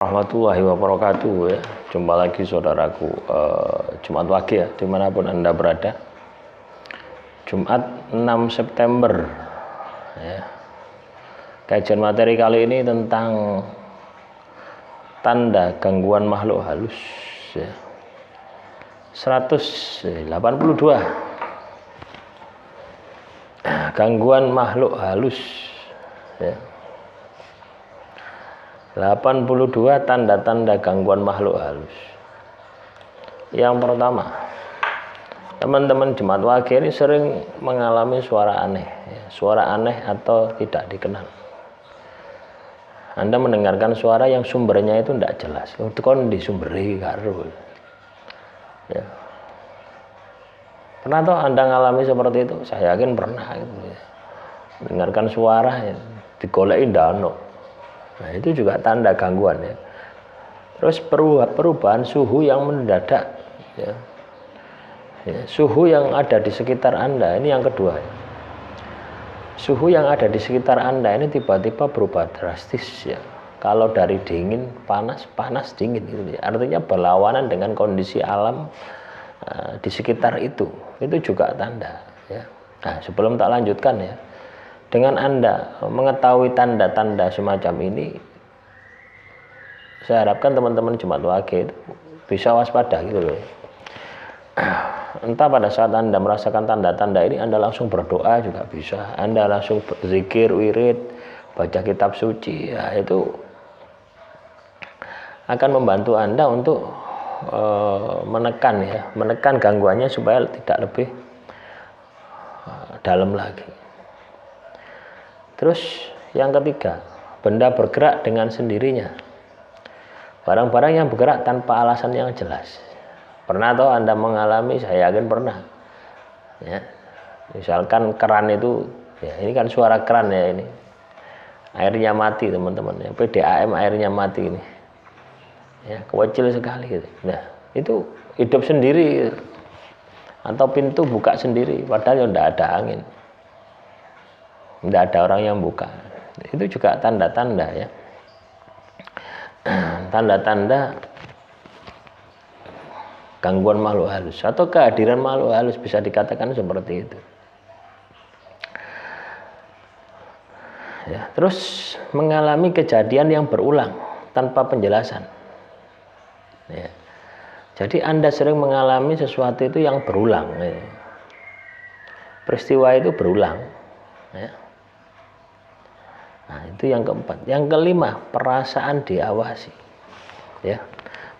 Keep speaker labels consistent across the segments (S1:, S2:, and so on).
S1: Warahmatullahi wabarakatuh ya. Jumpa lagi saudaraku Jumat Wage ya, dimanapun Anda berada. Jumat 6 September ya. Kajian materi kali ini tentang tanda gangguan makhluk halus ya. 182 gangguan makhluk halus ya. 82 tanda-tanda gangguan makhluk halus. Yang pertama, teman-teman Jumat Wage ini sering mengalami suara aneh ya. Suara aneh atau tidak dikenal. Anda mendengarkan suara yang sumbernya itu tidak jelas. Itu kan disumberi karo ya. Pernah toh Anda ngalami seperti itu? Saya yakin pernah gitu ya. Mendengarkan suara ya, digoleki ndano. Nah, itu juga tanda gangguan ya. Terus perubahan suhu yang mendadak ya. Ya, suhu yang ada di sekitar Anda ini yang kedua ya. Suhu yang ada di sekitar Anda ini tiba-tiba berubah drastis ya. Kalau dari dingin panas, panas dingin gitu ya. Artinya berlawanan dengan kondisi alam di sekitar itu juga tanda ya. Nah, sebelum tak lanjutkan ya, dengan Anda mengetahui tanda-tanda semacam ini, saya harapkan teman-teman Jumat Wage itu bisa waspada gitu loh. Entah pada saat Anda merasakan tanda-tanda ini, Anda langsung berdoa juga bisa. Anda langsung berzikir, wirid, baca kitab suci, ya itu akan membantu Anda untuk menekan gangguannya supaya tidak lebih dalam lagi. Terus yang ketiga, benda bergerak dengan sendirinya. Barang-barang yang bergerak tanpa alasan yang jelas. Pernah atau Anda mengalami? Saya yakin pernah. Ya. Misalkan keran itu, ya ini kan suara keran ya ini. Airnya mati teman-teman. Ya. PDAM airnya mati ini. Ya, kecil sekali gitu. Nah, itu hidup sendiri. Atau pintu buka sendiri, padahal ya tidak ada angin. Tidak ada orang yang buka. Itu juga tanda-tanda ya. Tanda-tanda gangguan makhluk halus atau kehadiran makhluk halus, bisa dikatakan seperti itu. Ya, terus mengalami kejadian yang berulang tanpa penjelasan. Ya. Jadi Anda sering mengalami sesuatu itu yang berulang. Ya. Peristiwa itu berulang. Ya. Nah, itu yang keempat. Yang kelima, perasaan diawasi. Ya.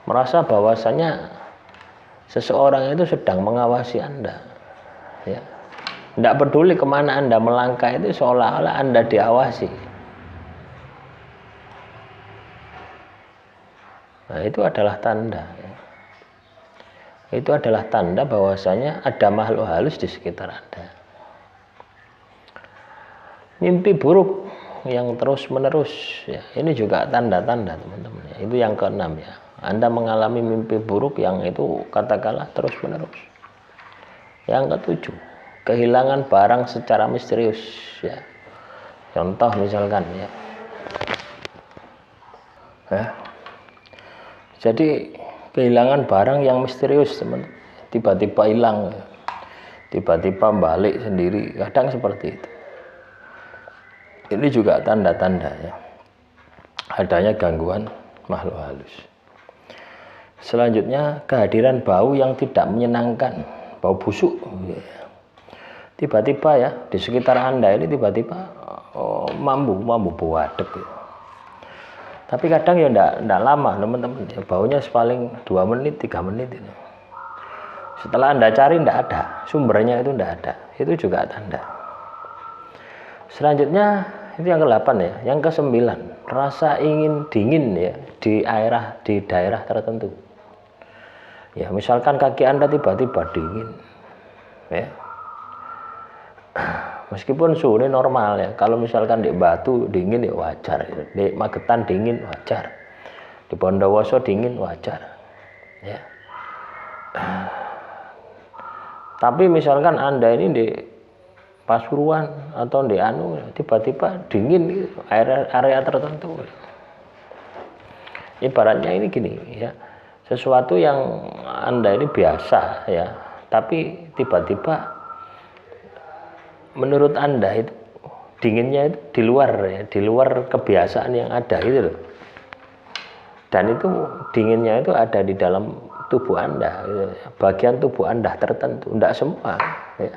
S1: Merasa bahwasanya seseorang itu sedang mengawasi Anda. Ya. Tidak peduli kemana Anda melangkah, itu seolah-olah Anda diawasi. Nah, itu adalah tanda. Ya. Itu adalah tanda bahwasanya ada makhluk halus di sekitar Anda. Mimpi buruk yang terus-menerus ya, ini juga tanda-tanda teman-teman ya. Itu yang keenam ya. Anda mengalami mimpi buruk yang itu katakanlah terus-menerus. Yang ketujuh, kehilangan barang secara misterius ya. Contoh misalkan ya. Ya. Jadi kehilangan barang yang misterius teman-teman. Tiba-tiba hilang ya. Tiba-tiba balik sendiri, kadang seperti itu. Ini juga tanda-tanda ya, adanya gangguan makhluk halus. Selanjutnya, kehadiran bau yang tidak menyenangkan, bau busuk. Tiba-tiba ya, di sekitar Anda ini tiba-tiba mambu bau adek. Ya. Tapi kadang ya enggak lama teman-teman, ya, baunya paling 2 menit, 3 menit. Itu. Setelah Anda cari enggak ada, sumbernya itu enggak ada. Itu juga tanda. Selanjutnya, itu yang ke-8 ya. Yang ke-9, rasa ingin dingin ya di daerah tertentu. Ya, misalkan kaki Anda tiba-tiba dingin. Ya. Meskipun suhunya normal ya. Kalau misalkan di Batu dingin ya wajar. Ya. Di Magetan dingin wajar. Di Bondowoso dingin wajar. Ya. Tapi misalkan Anda ini di Pasuruan atau di tiba-tiba dingin area tertentu. Ibaratnya ini gini ya, sesuatu yang Anda ini biasa ya, tapi tiba-tiba menurut Anda itu dinginnya itu di luar kebiasaan yang ada gitu loh. Dan itu dinginnya itu ada di dalam tubuh Anda, gitu. Bagian tubuh Anda tertentu, tidak semua ya.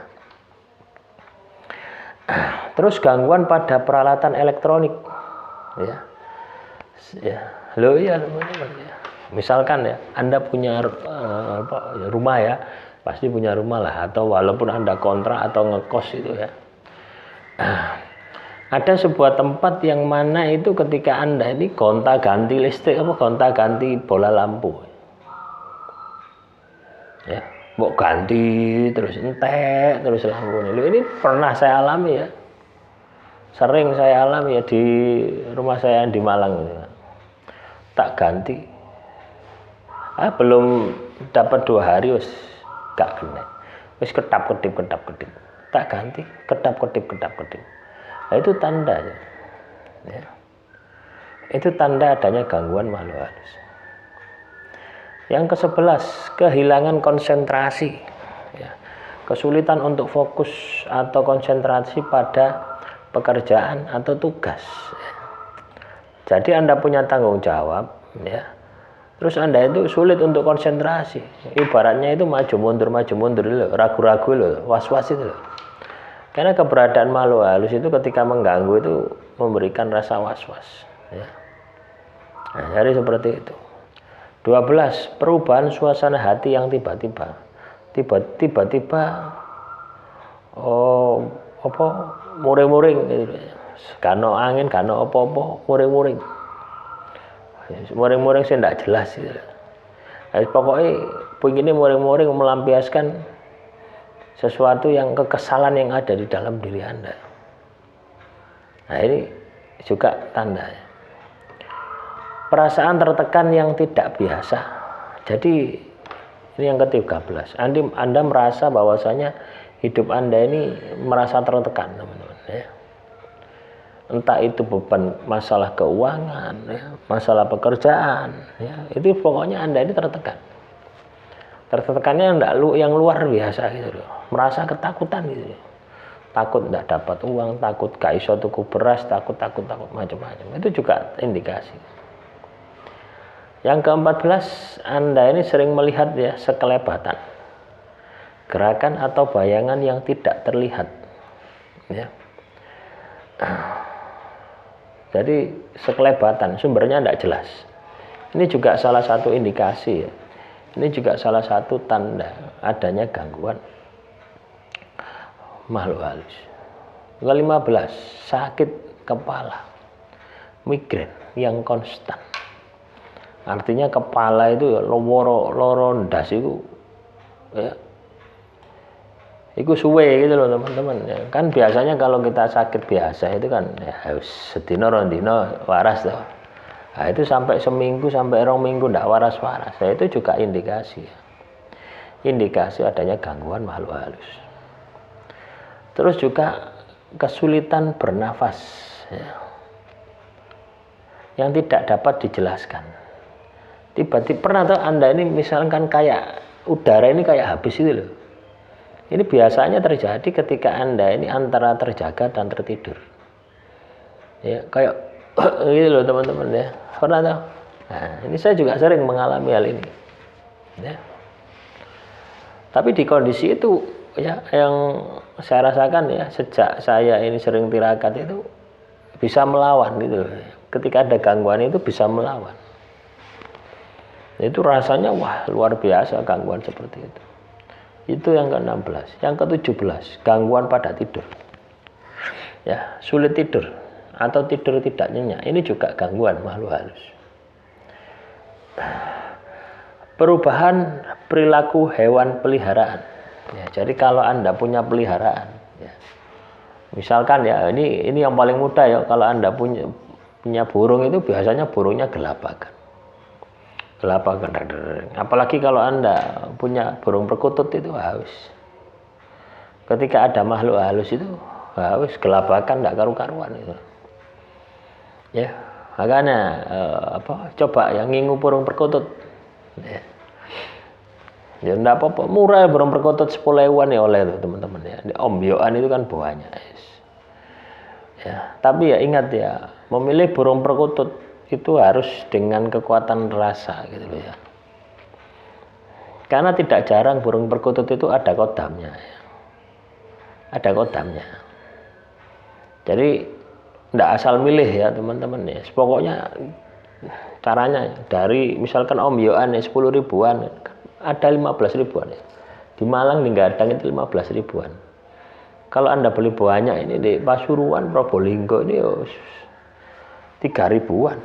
S1: Terus gangguan pada peralatan elektronik ya. Ya, loh ya teman-teman ya. Misalkan ya, Anda punya rumah ya, pasti punya rumah lah, atau walaupun Anda kontrak atau ngekos itu ya. Ada sebuah tempat yang mana itu ketika Anda ini gonta-ganti listrik gonta-ganti bola lampu. Ya, mau ganti terus entek terus lampu ini pernah saya alami ya. Sering saya alami ya di rumah saya di Malang gitu. Tak ganti. Belum dapat 2 hari wis gak kena. Wis kedap-kedip. Tak ganti, kedap-kedip. Nah, itu tandanya. Ya. Itu tanda adanya gangguan makhluk halus. Yang ke-11, kehilangan konsentrasi. Ya. Kesulitan untuk fokus atau konsentrasi pada pekerjaan atau tugas. Jadi Anda punya tanggung jawab, ya. Terus Anda itu sulit untuk konsentrasi. Ibaratnya itu maju mundur loh, ragu-ragu loh, was-was itu loh. Karena keberadaan makhluk halus itu ketika mengganggu itu memberikan rasa was-was. Ya. Nah, jadi seperti itu. 12, perubahan suasana hati yang tiba-tiba. Muring-muring gitu. Kano angin, kano apa-apa, muring-muring sih tidak jelas gitu. Pokoknya begini muring-muring melampiaskan sesuatu yang kekesalan yang ada di dalam diri Anda. Nah, ini juga tanda. Perasaan tertekan yang tidak biasa. Jadi ini yang ke-13. Anda merasa bahwasanya hidup Anda ini merasa tertekan, teman-teman ya. Entah itu beban masalah keuangan, ya, masalah pekerjaan, ya, itu pokoknya Anda ini tertekan. Tertekannya yang luar biasa gitu loh. Merasa ketakutan gitu. Takut tidak dapat uang, takut gak iso tuku beras, takut macam-macam. Itu juga indikasi. Yang ke-14, Anda ini sering melihat ya sekelebatan. Gerakan atau bayangan yang tidak terlihat. Ya. Jadi sekelebatan, sumbernya tidak jelas. Ini juga salah satu indikasi ya. Ini juga salah satu tanda adanya gangguan makhluk halus. Ke-15, sakit kepala, migrain yang konstan. Artinya kepala itu ya loro ndas itu ya. Iku suwe gitu loh teman-teman ya. Kan biasanya kalau kita sakit biasa itu kan ya harus sedina rondina waras tuh. Nah, itu sampai seminggu sampai 2 minggu ndak waras-waras. Nah, itu juga indikasi. Indikasi adanya gangguan makhluk halus. Terus juga kesulitan bernafas ya. Yang tidak dapat dijelaskan. Tiba-tiba pernah tuh Anda ini misalkan kayak udara ini kayak habis itu loh. Ini biasanya terjadi ketika Anda ini antara terjaga dan tertidur. Ya, kayak gitu loh teman-teman ya. Pernah tahu? Nah, ini saya juga sering mengalami hal ini. Ya. Tapi di kondisi itu ya yang saya rasakan ya sejak saya ini sering tirakat itu bisa melawan gitu loh. Ketika ada gangguan itu bisa melawan. Itu rasanya wah luar biasa gangguan seperti itu. Itu yang ke-16. Yang ke-17, gangguan pada tidur. Ya, sulit tidur atau tidur tidak nyenyak. Ini juga gangguan makhluk halus. Perubahan perilaku hewan peliharaan. Ya, jadi kalau Anda punya peliharaan, ya, misalkan ya ini yang paling mudah ya kalau Anda punya burung itu biasanya burungnya gelabakan. Apalagi kalau Anda punya burung perkutut itu haus. Ketika ada makhluk halus itu haus, gelabakan tidak karu-karuan itu. Ya, Makanya coba yang ngingu burung perkutut. Ya enggak apa-apa, murah burung perkutut 10.000-an ya oleh tuh teman-teman ya. Di ombyoan itu kan banyak. Ya, tapi ya ingat ya, memilih burung perkutut itu harus dengan kekuatan rasa gitu loh ya. Karena tidak jarang burung perkutut itu ada kodamnya ya. Ada kodamnya. Jadi tidak asal milih ya teman-teman ya. Pokoknya caranya dari misalkan ombyoan ya 10 ribuan, ada 15 ribuan ya. Di Malang di Gadang itu 15 ribuan. Kalau Anda beli banyak ini di Pasuruan, Probolinggo ini 3 ribuan.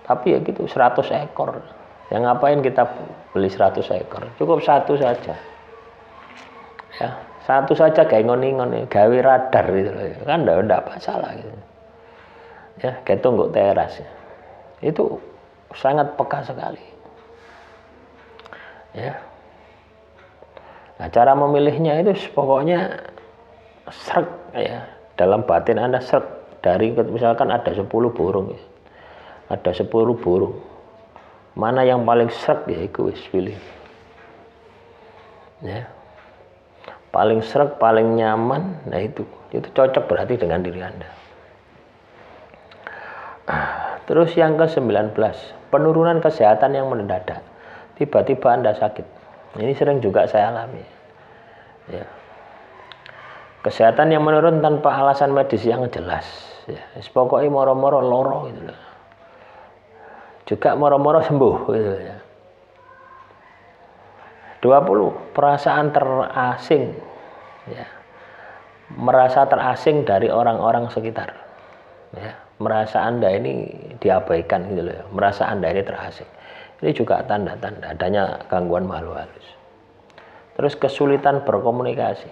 S1: Tapi ya gitu 100 ekor. Yang ngapain kita beli 100 ekor? Cukup satu saja. Ya, satu saja kayak ngon-ngon ya, gawe radar gitu loh. Kan enggak masalah gitu. Ya, kayak tungguk teras ya. Itu sangat peka sekali. Ya. Nah, cara memilihnya itu pokoknya srek ya. Dalam batin Anda srek dari misalkan ada 10 burung ya. Ada 10 burung. Mana yang paling srek ya itu wis pilih. Ya. Paling srek, paling nyaman, nah itu cocok berarti dengan diri Anda. Terus yang ke-19, penurunan kesehatan yang mendadak. Tiba-tiba Anda sakit. Ini sering juga saya alami. Ya. Kesehatan yang menurun tanpa alasan medis yang jelas. Ya. Pokoknya moro-moro loro gitu loh. Juga moro-moro sembuh gitu ya. 20, perasaan terasing. Ya. Merasa terasing dari orang-orang sekitar. Ya. Merasa Anda ini diabaikan gitu loh ya. Merasa Anda ini terasing. Ini juga tanda-tanda adanya gangguan makhluk halus. Terus kesulitan berkomunikasi.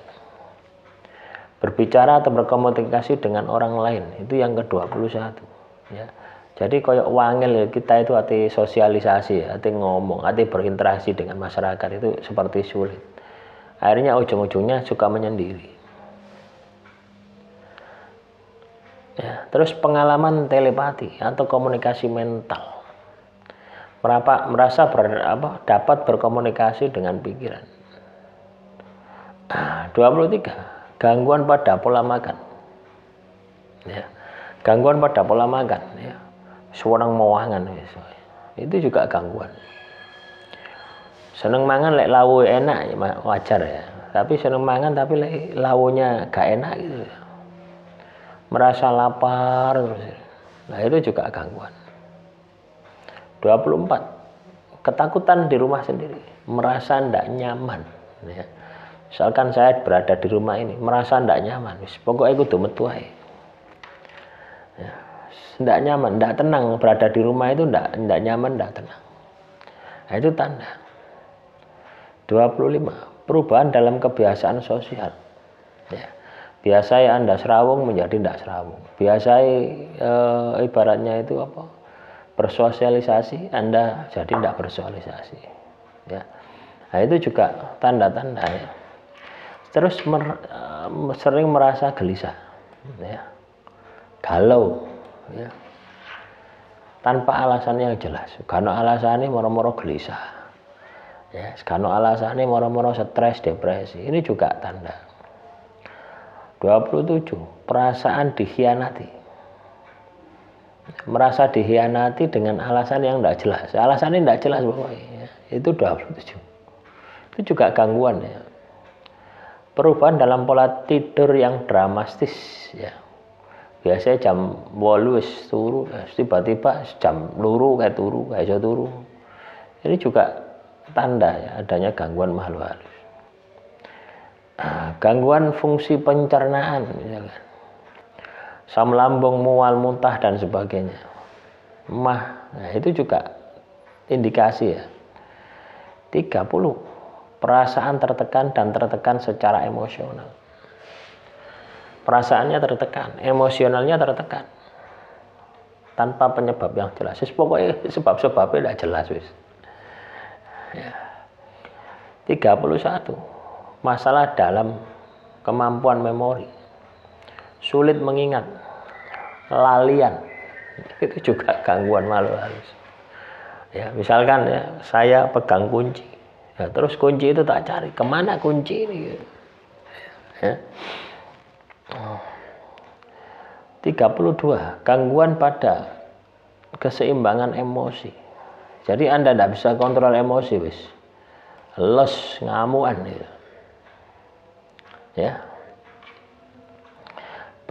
S1: Berbicara atau berkomunikasi dengan orang lain. Itu yang ke-21. Ya. Jadi koyok wangil ya, kita itu hati sosialisasi, hati ngomong, hati berinteraksi dengan masyarakat itu seperti sulit. Akhirnya ujung-ujungnya suka menyendiri. Ya, terus pengalaman telepati atau komunikasi mental. Merasa dapat berkomunikasi dengan pikiran. 23, gangguan pada pola makan. Ya, gangguan pada pola makan. Ya, seorang mawangan itu juga gangguan. Seneng mangan lek lawu enak ya, wajar ya. Tapi seneng mangan tapi lek lawunya gak enak gitu. Merasa lapar, nah itu juga gangguan. 24, ketakutan di rumah sendiri, merasa tidak nyaman. Ya. Misalkan saya berada di rumah ini, merasa tidak nyaman, pokoknya kudu metu ae. Ya. Tidak nyaman, tidak tenang, berada di rumah itu tidak nyaman, tidak tenang. Nah, itu tanda. 25, perubahan dalam kebiasaan sosial. Ya. Biasa ya Anda serawung menjadi tidak serawung. Biasa ibaratnya itu bersosialisasi, Anda jadi tidak bersosialisasi. Ya. Nah, itu juga tanda-tanda ya. Terus sering merasa gelisah, ya. Galau, ya. Tanpa alasan yang jelas. Karena alasannya moro-moro gelisah. Ya, karena alasannya moro-moro stres, depresi. Ini juga tanda. 27, perasaan dikhianati. Merasa dikhianati dengan alasan yang tidak jelas. Alasannya tidak jelas pokoknya. Ya. Itu 27. Itu juga gangguan ya. Perubahan dalam pola tidur yang dramatis ya. Biasanya jam 8 wis turu, tiba-tiba jam luru kayak iso turu. Ini juga tanda ya adanya gangguan makhluk halus. Gangguan fungsi pencernaan misalkan. Asam lambung, mual, muntah dan sebagainya. Nah itu juga indikasi ya. 30, perasaan tertekan dan tertekan secara emosional. Perasaannya tertekan, emosionalnya tertekan. Tanpa penyebab yang jelas. Pokoknya sebab-sebabnya tidak jelas wis. Ya. 31, masalah dalam kemampuan memori. Sulit mengingat, lalian. Itu juga gangguan makhluk halus. Ya, misalkan ya, saya pegang kunci. Ya, terus kunci itu tak cari, kemana kunci ini? Ya. 32. Gangguan pada keseimbangan emosi. Jadi Anda tidak bisa kontrol emosi, wis. Los, ngamuan gitu. Ya.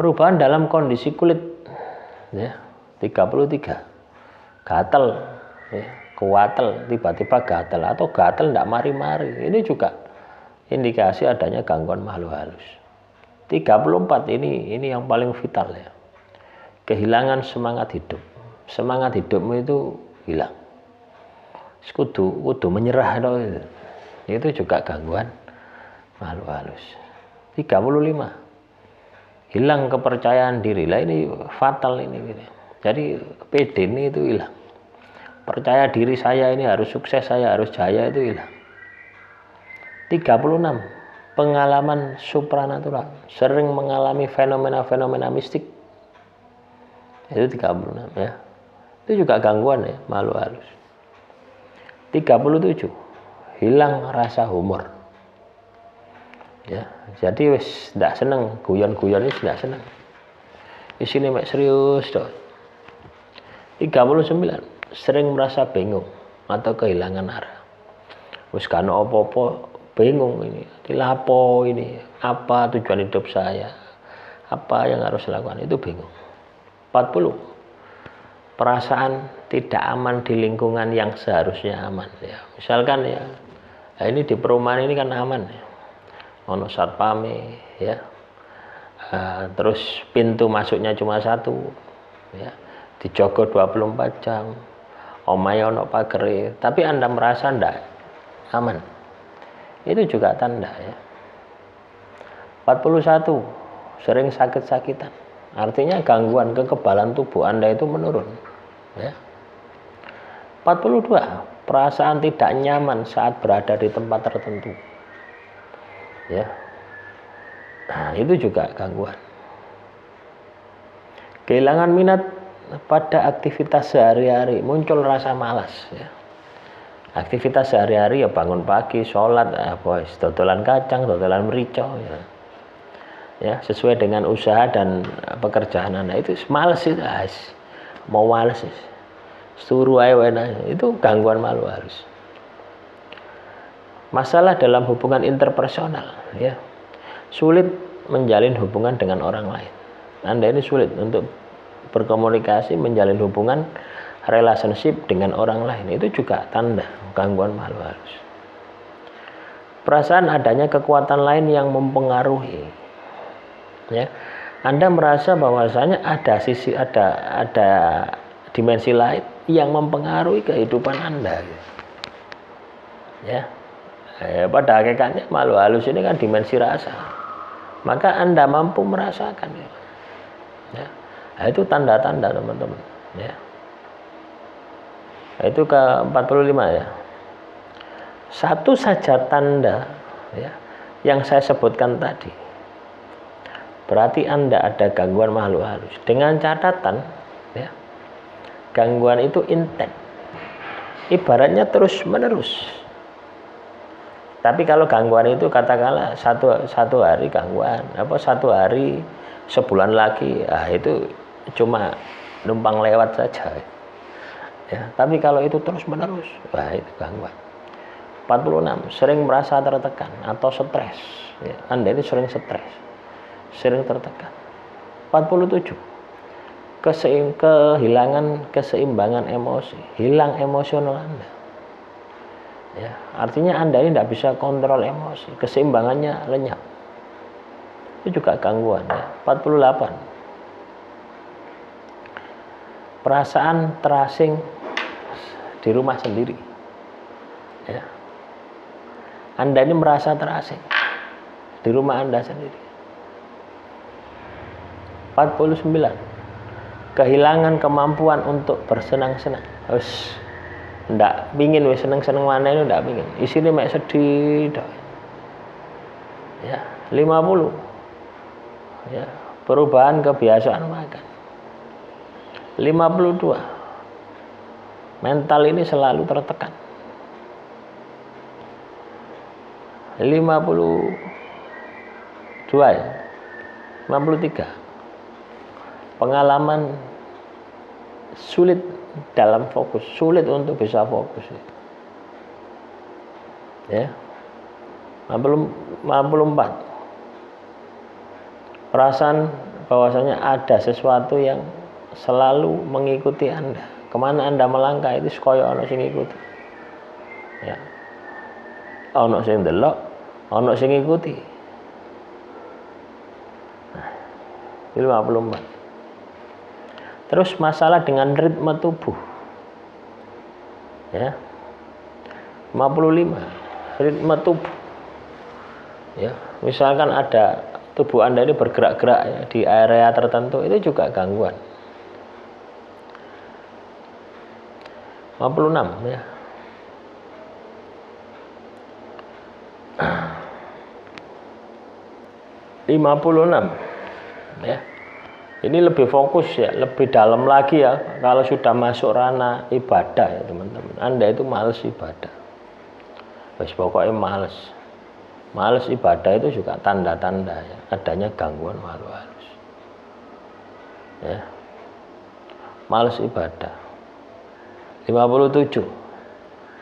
S1: Perubahan dalam kondisi kulit, ya. 33. Gatal, ya. Kuatel, tiba-tiba gatal atau gatal tidak mari-mari. Ini juga indikasi adanya gangguan makhluk halus. 34 ini yang paling vital ya. Kehilangan semangat hidup. Semangat hidupmu itu hilang. Kudu menyerah itu. Itu juga gangguan makhluk halus. 35. Hilang kepercayaan diri. Lah ini fatal ini. Jadi PD ini itu hilang. Percaya diri saya ini harus sukses, saya harus jaya itu hilang. 36. Pengalaman supranatural. Sering mengalami fenomena-fenomena mistik. Itu 36 ya. Itu juga gangguan ya, makhluk halus. 37. Hilang rasa humor. Ya, jadi wis ndak seneng guyon-guyon wis ndak seneng. Isine mek serius toh. 39. Sering merasa bingung atau kehilangan arah. Wis kan apa-apa bingung ini. Dilapo ini? Apa tujuan hidup saya? Apa yang harus dilakukan? Itu bingung. 40. Perasaan tidak aman di lingkungan yang seharusnya aman ya. Misalkan ya, ini di perumahan ini kan aman ya. Ono satpame ya. Terus pintu masuknya cuma satu ya. Dijogo 24 jam. Omahe ono pagere, tapi Anda merasa ndak aman. Itu juga tanda ya. 41. Sering sakit-sakitan. Artinya gangguan kekebalan tubuh Anda itu menurun ya. 42. Perasaan tidak nyaman saat berada di tempat tertentu ya. Nah, itu juga gangguan. Kehilangan minat pada aktivitas sehari-hari, muncul rasa malas ya. Aktivitas sehari-hari ya bangun pagi, sholat, dodolan kacang, dodolan merica ya. Ya, sesuai dengan usaha dan pekerjaan Anda itu malas itu, mau malas suruh ayo itu gangguan makhluk halus. Masalah dalam hubungan interpersonal ya. Sulit menjalin hubungan dengan orang lain. Anda ini sulit untuk berkomunikasi, menjalin hubungan relationship dengan orang lain. Itu juga tanda gangguan makhluk halus. Perasaan adanya kekuatan lain yang mempengaruhi ya. Anda merasa bahwasanya ada dimensi lain yang mempengaruhi kehidupan Anda ya. Pada hakikatnya makhluk halus ini kan dimensi rasa, maka Anda mampu merasakan ya. Nah, itu tanda-tanda teman-teman ya. Nah, itu ke 45 ya. Satu saja tanda ya yang saya sebutkan tadi, berarti Anda ada gangguan makhluk halus. Dengan catatan ya, gangguan itu intens, ibaratnya terus menerus. Tapi kalau gangguan itu katakanlah satu hari gangguan, satu hari sebulan lagi, itu cuma numpang lewat saja ya. Tapi kalau itu terus menerus, itu gangguan. 46. Sering merasa tertekan atau stres ya. Anda ini sering stres, sering tertekan. 47. Kehilangan keseimbangan emosi, hilang emosional Anda ya. Artinya Anda ini tidak bisa kontrol emosi, keseimbangannya lenyap. Itu juga gangguan ya. 48. Perasaan terasing di rumah sendiri ya. Anda ini merasa terasing di rumah Anda sendiri. 49. Kehilangan kemampuan untuk bersenang-senang. Ndak pingin wis seneng-seneng mana itu ndak pingin. Isine mek sedih tok. Ya, 50. Ya, perubahan kebiasaan makan. 52. Mental ini selalu tertekan. 52 ya. 53. Pengalaman sulit dalam fokus, sulit untuk bisa fokus. Ya. 54. Perasaan bahwasanya ada sesuatu yang selalu mengikuti Anda. Kemana Anda melangkah itu kaya ana sing ngikuti. Ya. Ana sing ndelok, ana sing ngikuti. Nah, 54. Terus masalah dengan ritme tubuh. Ya. 55. Ritme tubuh. Ya, misalkan ada tubuh Anda ini bergerak-gerak ya, di area tertentu, itu juga gangguan. 56 ya. 56 ya. Ini lebih fokus ya, lebih dalam lagi ya. Kalau sudah masuk ranah ibadah ya teman-teman, Anda itu males ibadah. Wes pokoknya males. Males ibadah itu juga tanda-tanda ya, adanya gangguan makhluk halus. Ya. Males ibadah. 57.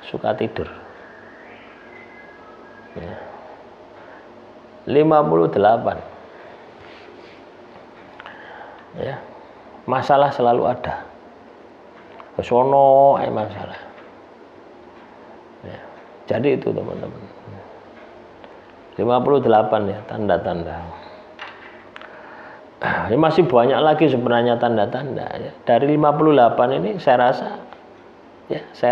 S1: Suka tidur. Ya. 58. Ya. Masalah selalu ada. Sono masalah. Ya. Jadi itu teman-teman. 58 ya tanda-tanda. Ini masih banyak lagi sebenarnya tanda-tanda ya. Dari 58 ini saya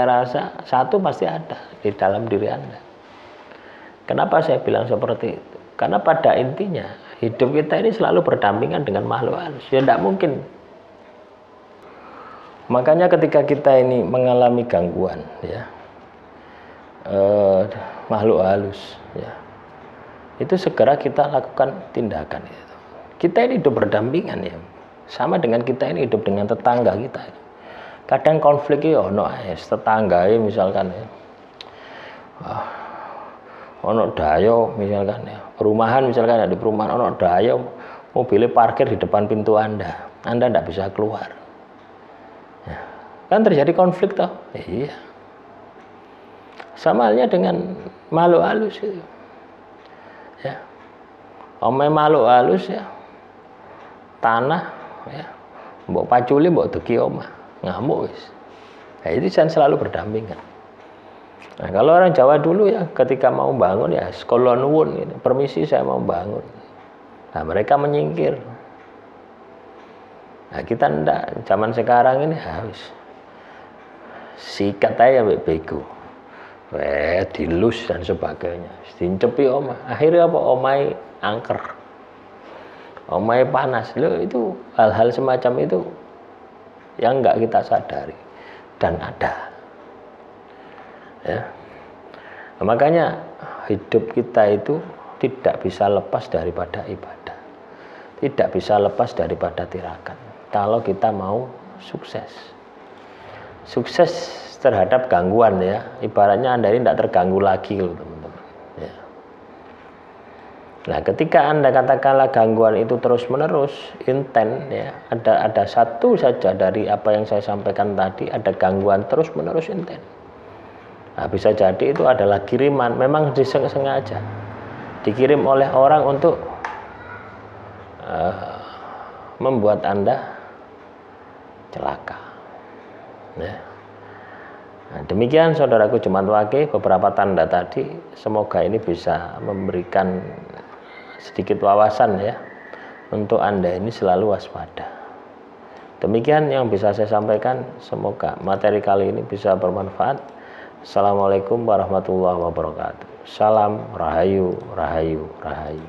S1: rasa satu pasti ada di dalam diri Anda. Kenapa saya bilang seperti itu? Karena pada intinya hidup kita ini selalu berdampingan dengan makhluk halus. Ya tidak mungkin. Makanya ketika kita ini mengalami gangguan ya, makhluk halus ya, itu segera kita lakukan tindakan itu. Kita ini hidup berdampingan ya, sama dengan kita ini hidup dengan tetangga kita. Kadang konfliknya ono tetangga misalkan ya, ono dayo misalkan ya, perumahan misalkan ya, di perumahan ono dayo, mobilnya parkir di depan pintu Anda tidak bisa keluar ya, kan terjadi konflik toh. Iya, sama halnya dengan makhluk halus itu ya. Omeh makhluk halus ya, tanah ya, mbok paculi mbok duki omah ngamuk wis. Nah, itu kan selalu berdampingan. Nah, kalau orang Jawa dulu ya, ketika mau bangun ya sekolah nuwun gitu, permisi saya mau bangun. Nah, mereka menyingkir. Nah, kita ndak, zaman sekarang ini harus sikat aja bego. Dilus dan sebagainya. Dincepi omah. Akhirnya apa? Omai angker. Omai panas. Loh, itu hal-hal semacam itu yang enggak kita sadari dan ada. Ya. Nah, makanya hidup kita itu tidak bisa lepas daripada ibadah. Tidak bisa lepas daripada tirakat. Kalau kita mau sukses. Sukses terhadap gangguan ya, ibaratnya Anda ini tidak terganggu lagi loh teman-teman ya. Nah, ketika Anda katakanlah gangguan itu terus menerus intens ya, ada satu saja dari apa yang saya sampaikan tadi, ada gangguan terus menerus intens. Nah, bisa jadi itu adalah kiriman, memang disengaja dikirim oleh orang untuk membuat Anda celaka ya. Nah, demikian saudaraku Jemaat Wage, beberapa tanda tadi semoga ini bisa memberikan sedikit wawasan ya, untuk Anda ini selalu waspada. Demikian yang bisa saya sampaikan, semoga materi kali ini bisa bermanfaat. Assalamualaikum warahmatullahi wabarakatuh. Salam Rahayu, Rahayu, Rahayu.